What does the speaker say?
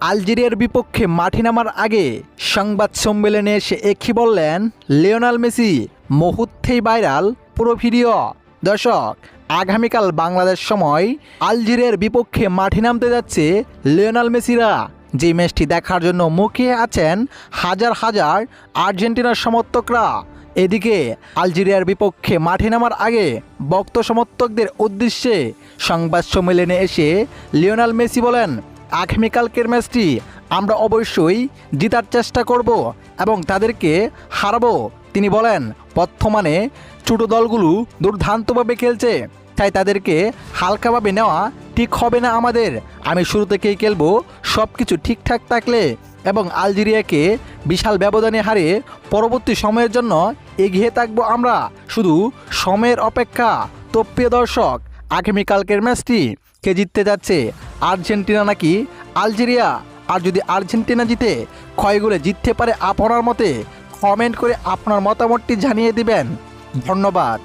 আলজেরিয়ার বিপক্ষে মাঠে নামার আগে সংবাদ সম্মেলনে এসে একই বললেন লিওনেল মেসি। মুহূর্তেই ভাইরাল পুরো ভিডিও। দর্শক, আগামীকাল বাংলাদেশ সময় আলজেরিয়ার বিপক্ষে মাঠে নামতে যাচ্ছে লিওনেল মেসিরা। যে ম্যাচটি দেখার জন্য মুখিয়ে আছেন হাজার হাজার আর্জেন্টিনার সমর্থকরা। এদিকে আলজেরিয়ার বিপক্ষে মাঠে নামার আগে ভক্ত সমর্থকদের উদ্দেশ্যে সংবাদ সম্মেলনে এসে লিওনেল মেসি বলেন, আগামীকালকের ম্যাচটি আমরা অবশ্যই জেতার চেষ্টা করব এবং তাদেরকে হারাবো। তিনি বলেন, বর্তমানে ছোটো দলগুলো দুর্দান্তভাবে খেলছে, তাই তাদেরকে হালকাভাবে নেওয়া ঠিক হবে না আমাদের। আমি শুরু থেকেই খেলবো সব কিছু ঠিকঠাক থাকলে এবং আলজেরিয়াকে বিশাল ব্যবধানে হারিয়ে পরবর্তী সময়ের জন্য এগিয়ে থাকবো আমরা। শুধু সময়ের অপেক্ষা। তো প্রিয় দর্শক, আগামীকালকের ম্যাচটি কে জিততে যাচ্ছে, আর্জেন্টিনা নাকি আলজেরিয়া? আর যদি আর্জেন্টিনা জিতে কয় গোলে জিততে পারে আপনার মতে? কমেন্ট করে আপনার মতামতটি জানিয়ে দিবেন। ধন্যবাদ।